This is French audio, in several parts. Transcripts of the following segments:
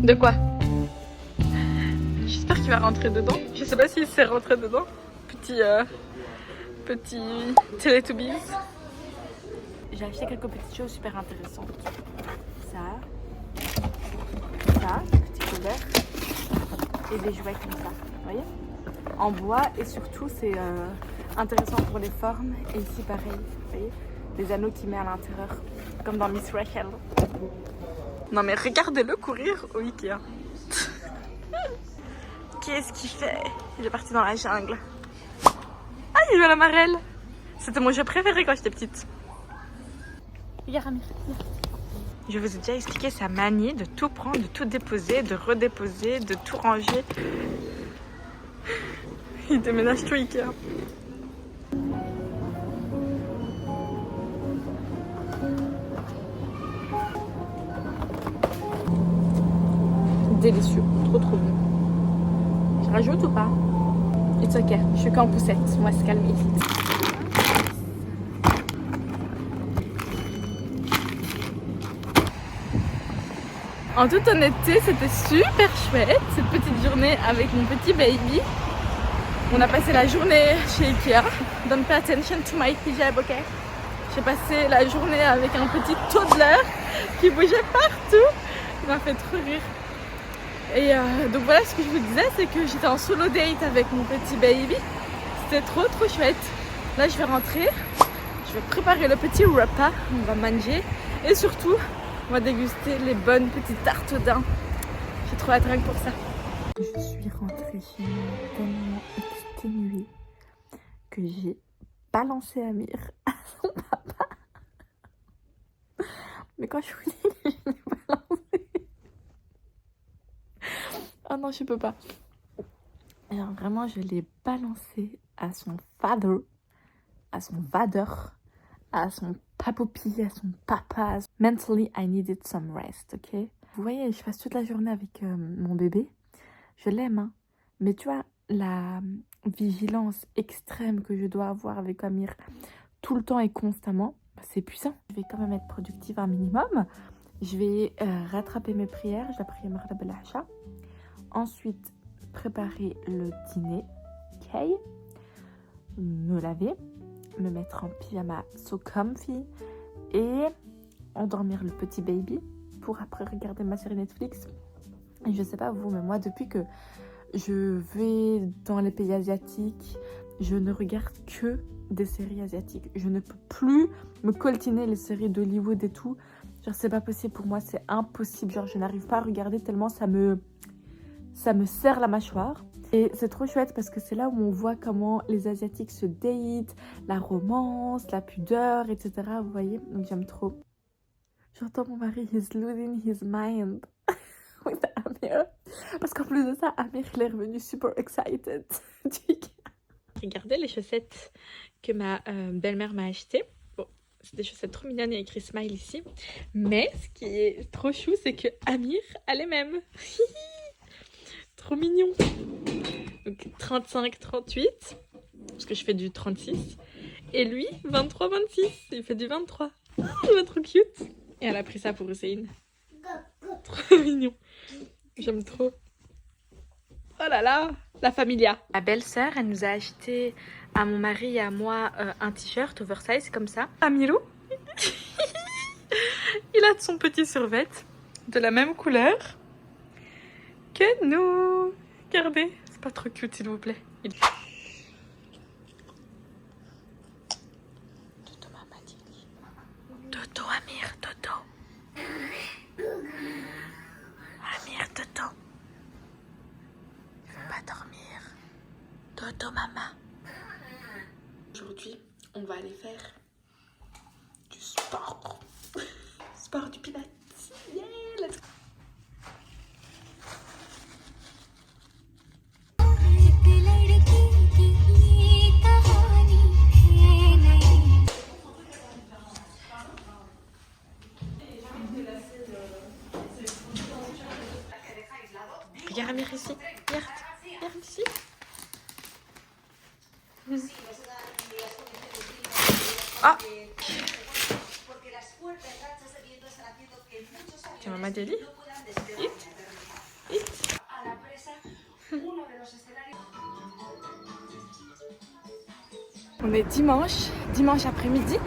De quoi? J'espère qu'il va rentrer dedans. Je sais pas s'il s'est rentré dedans. Petit Teletubbies. J'ai acheté quelques petites choses super intéressantes. Ça, petit couvert et des jouets comme ça. Vous voyez? En bois et surtout c'est intéressant pour les formes. Et ici pareil, vous voyez? Des anneaux qu'il met à l'intérieur, comme dans Miss Rachel. Non mais regardez-le courir au Ikea. Qu'est-ce qu'il fait? Il est parti dans la jungle. Ah, il joue à la marelle. C'était mon jeu préféré quand j'étais petite. Regarde Amir. Je vous ai déjà expliqué sa manie de tout prendre, de tout déposer, de redéposer, de tout ranger. Il déménage tout Ikea. Délicieux, trop bon. Je rajoute ou pas? It's ok, je suis qu'en poussette, on va se calmer. En toute honnêteté, c'était super chouette cette petite journée avec mon petit baby. On a passé la journée chez Ikea. Don't pay attention to my hijab, ok? J'ai passé la journée avec un petit toddler qui bougeait partout. Il m'a fait trop rire. Et donc voilà, ce que je vous disais, c'est que j'étais en solo date avec mon petit baby. C'était trop chouette. Là, je vais rentrer. Je vais préparer le petit repas. On va manger. Et surtout, on va déguster les bonnes petites tartes au daim. J'ai trop hâte rien que pour ça. Je suis rentrée chez moi tellement exténuée que j'ai balancé Amir à son papa. Mais quand je vous dis que je l'ai balancé... Oh non, je peux pas. Alors vraiment, je l'ai balancé à son father, à son vader, à son papoupi, à son papa. Mentally, I needed some rest, ok? Vous voyez, je passe toute la journée avec mon bébé. Je l'aime, hein. Mais tu vois, la vigilance extrême que je dois avoir avec Amir tout le temps et constamment, c'est puissant. Je vais quand même être productive un minimum. Je vais rattraper mes prières. Je dois prier Maghrib al-Asha. Ensuite, préparer le dîner. Ok. Me laver. Me mettre en pyjama so comfy. Et endormir le petit baby pour après regarder ma série Netflix. Et je sais pas vous, mais moi depuis que je vais dans les pays asiatiques, je ne regarde que des séries asiatiques. Je ne peux plus me coltiner les séries d'Hollywood et tout. Genre c'est pas possible pour moi, c'est impossible. Genre je n'arrive pas à regarder tellement ça me serre la mâchoire. Et c'est trop chouette parce que c'est là où on voit comment les Asiatiques se datent, la romance, la pudeur, etc. Vous voyez, donc j'aime trop. J'entends mon mari, he's losing his mind with Amir. Parce qu'en plus de ça, Amir, il est revenu super excited. Regardez les chaussettes que ma belle-mère m'a achetées. Bon, c'est des chaussettes trop mignonnes, il y a écrit Smile ici. Mais ce qui est trop chou, c'est que Amir a les mêmes. Trop mignon. Donc 35, 38. Parce que je fais du 36. Et lui, 23, 26. Il fait du 23. Oh, il est trop cute. Et elle a pris ça pour Hussein. Trop mignon. J'aime trop. Oh là là, la familia. Ma belle-sœur, elle nous a acheté à mon mari et à moi un t-shirt oversize comme ça. Amirou, il a son petit survêt de la même couleur que nous. Regardez, c'est pas trop cute s'il vous plaît. Dodo maman dit. Dodo Amir, Dodo. Amir, Dodo. Il veut pas dormir. Dodo maman. Aujourd'hui, on va aller faire du sport. Sport du pilates. Yeah, let's go. Regarde Amir ici. Regarde ici. Ah. Tu maman Deli? On est dimanche après-midi.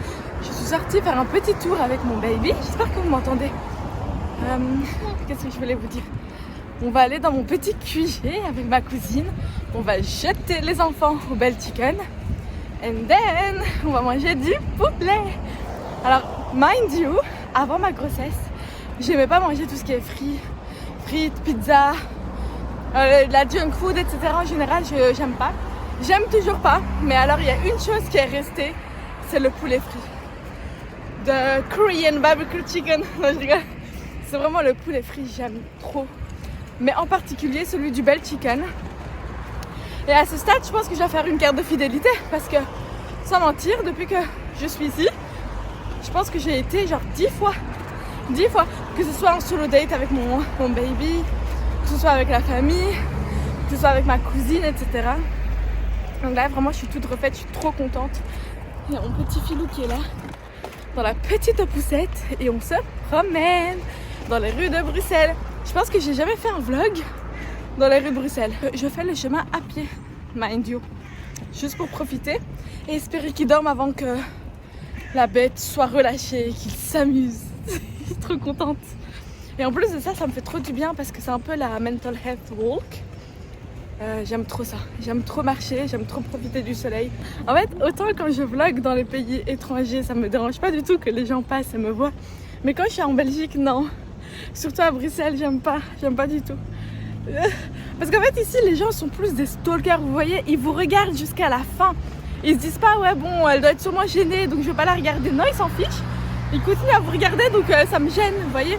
Je suis sortie faire un petit tour avec mon baby. J'espère que vous m'entendez. Qu'est-ce que je voulais vous dire? On va aller dans mon petit QG avec ma cousine. On va jeter les enfants au Bell Chicken. And then, on va manger du poulet. Alors, mind you, avant ma grossesse, j'aimais pas manger tout ce qui est frites, pizza, la junk food, etc. En général, j'aime pas. J'aime toujours pas. Mais alors, il y a une chose qui est restée, c'est le poulet frit. The Korean barbecue chicken. Non, je rigole. C'est vraiment le poulet frit, j'aime trop. Mais en particulier celui du Bell Chicken. Et à ce stade, je pense que je vais faire une carte de fidélité. Parce que, sans mentir, depuis que je suis ici, je pense que j'ai été genre 10 fois. Que ce soit en solo date avec mon baby, que ce soit avec la famille, que ce soit avec ma cousine, etc. Donc là, vraiment, je suis toute refaite, je suis trop contente. Il y a mon petit filou qui est là, dans la petite poussette. Et on se promène dans les rues de Bruxelles. Je pense que j'ai jamais fait un vlog dans les rues de Bruxelles. Je fais le chemin à pied, mind you. Juste pour profiter et espérer qu'il dorme avant que la bête soit relâchée, qu'il s'amuse. Je suis trop contente. Et en plus de ça, ça me fait trop du bien parce que c'est un peu la mental health walk. J'aime trop ça. J'aime trop marcher, j'aime trop profiter du soleil. En fait, autant quand je vlog dans les pays étrangers, ça me dérange pas du tout que les gens passent et me voient. Mais quand je suis en Belgique, non. Surtout à Bruxelles, j'aime pas du tout. Parce qu'en fait ici les gens sont plus des stalkers, vous voyez, ils vous regardent jusqu'à la fin. Ils se disent pas ouais bon elle doit être sûrement gênée donc je vais pas la regarder. Non, ils s'en fichent. Ils continuent à vous regarder donc ça me gêne, vous voyez.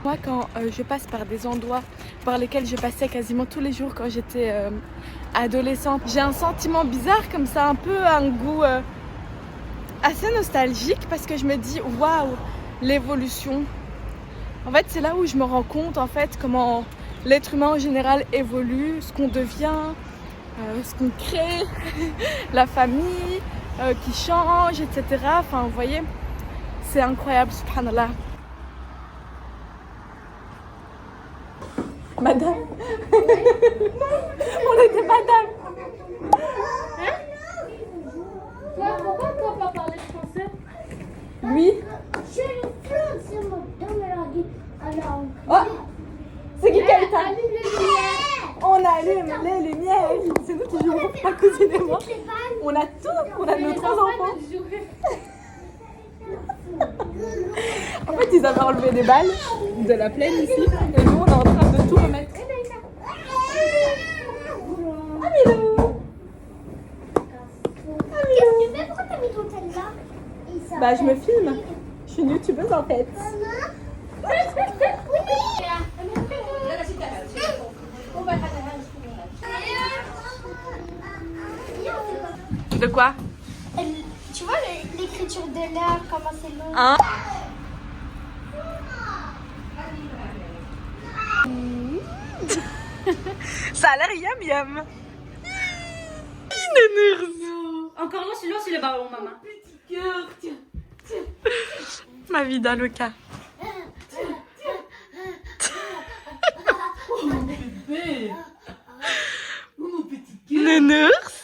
Moi quand je passe par des endroits par lesquels je passais quasiment tous les jours quand j'étais adolescente, j'ai un sentiment bizarre comme ça, un peu un goût assez nostalgique parce que je me dis waouh, l'évolution. En fait c'est là où je me rends compte en fait comment l'être humain en général évolue, ce qu'on devient, ce qu'on crée, la famille qui change, etc. Enfin vous voyez, c'est incroyable, subhanallah. Madame. On était madame. Hein? Toi, pourquoi tu vas pas parler français? Oui. Oh, c'est qui qui a éteint? Allume les lumières. On allume les lumières. C'est nous qui jouons, ma cousine et moi. On a tout, on a nos 3 enfants. En fait, ils avaient enlevé des balles de la plaine ici. Et nous, on est en train de tout remettre. Amilou! Qu'est-ce que tu fais? Pourquoi t'as mis ton tel là? Bah, je me filme. Je suis une youtubeuse en fait. De quoi? Tu vois l'écriture de l'air, comment c'est long? Hein? Ça a l'air yum yum. Encore non, sinon c'est le ballon, maman. Petit cœur, tiens. Ma vie d'Aloca. Oh mon bébé. Oh mon petit cœur. Nounours.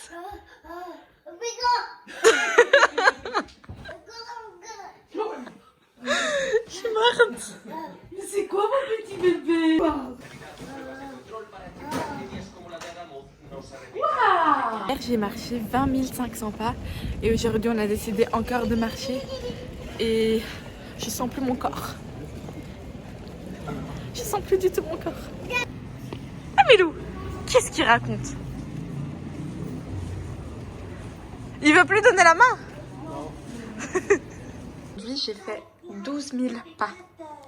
Je suis morte. Mais c'est quoi mon petit bébé? Hier j'ai marché 20 500 pas et aujourd'hui on a décidé encore de marcher et je sens plus mon corps. Je sens plus du tout mon corps. Ah Milou, qu'est-ce qu'il raconte? Il veut plus donner la main? Non. Aujourd'hui j'ai fait 12 000 pas.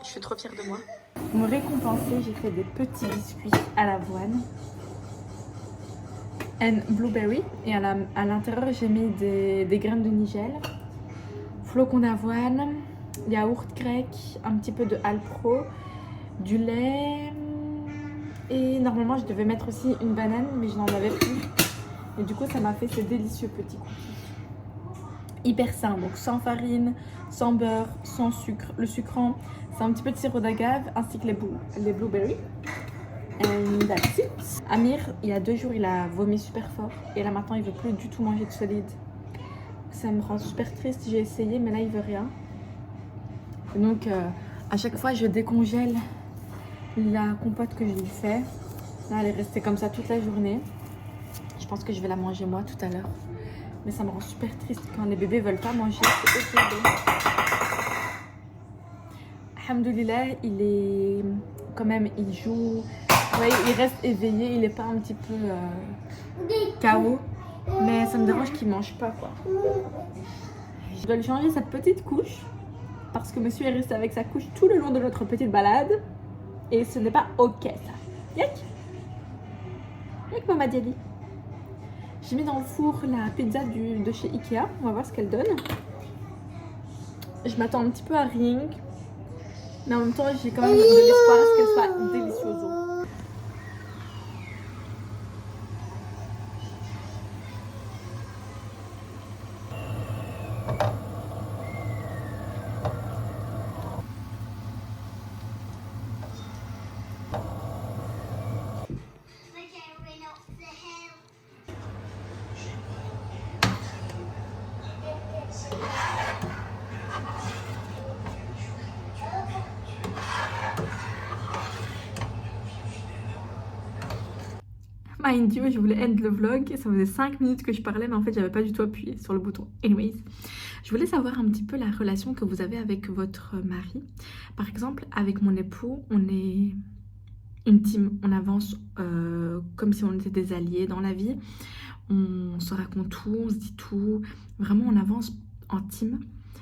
Je suis trop fière de moi. Pour me récompenser, j'ai fait des petits biscuits à l'avoine. And blueberry. Et à l'intérieur, j'ai mis des graines de nigel, flocons d'avoine, yaourt grec, un petit peu de alpro, du lait. Et normalement, je devais mettre aussi une banane, mais je n'en avais plus. Et du coup, ça m'a fait ces délicieux petits cookies. hyper sain, donc sans farine, sans beurre, sans sucre. Le sucrant, c'est un petit peu de sirop d'agave ainsi que les blueberries. And that's it. Amir, il y a 2 jours, il a vomi super fort et là maintenant il veut plus du tout manger de solide. Ça me rend super triste, j'ai essayé mais là il veut rien. Et donc à chaque fois je décongèle la compote que je lui fais. Là elle est restée comme ça toute la journée. Je pense que je vais la manger moi tout à l'heure. Mais ça me rend super triste quand les bébés veulent pas manger. C'est horrible. Alhamdoulilah, il est quand même, il joue. Ouais, il reste éveillé, il est pas un petit peu KO. Mais ça me dérange qu'il mange pas quoi. Je dois lui changer sa petite couche. Parce que monsieur est resté avec sa couche tout le long de notre petite balade. Et ce n'est pas ok ça. Yak Yak Mama Diali. J'ai mis dans le four la pizza de chez Ikea. On va voir ce qu'elle donne. Je m'attends un petit peu à rien. Mais en même temps, j'ai quand même de l'espoir à ce qu'elle soit délicieuse. Mind you, je voulais end le vlog, ça faisait 5 minutes que je parlais mais en fait j'avais pas du tout appuyé sur le bouton. Anyways, je voulais savoir un petit peu la relation que vous avez avec votre mari. Par exemple, avec mon époux, on est une team, on avance comme si on était des alliés dans la vie. On se raconte tout, on se dit tout, vraiment on avance en team.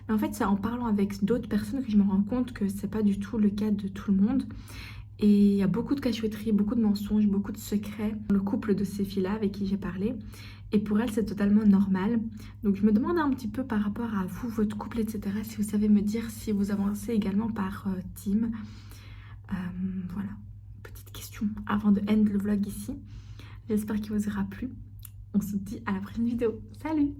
Mais en fait c'est en parlant avec d'autres personnes que je me rends compte que c'est pas du tout le cas de tout le monde. Et il y a beaucoup de cachotteries, beaucoup de mensonges, beaucoup de secrets dans le couple de ces filles-là avec qui j'ai parlé. Et pour elles, c'est totalement normal. Donc je me demandais un petit peu par rapport à vous, votre couple, etc. Si vous savez me dire si vous avancez également par team. Voilà, petite question avant de end le vlog ici. J'espère qu'il vous aura plu. On se dit à la prochaine vidéo. Salut!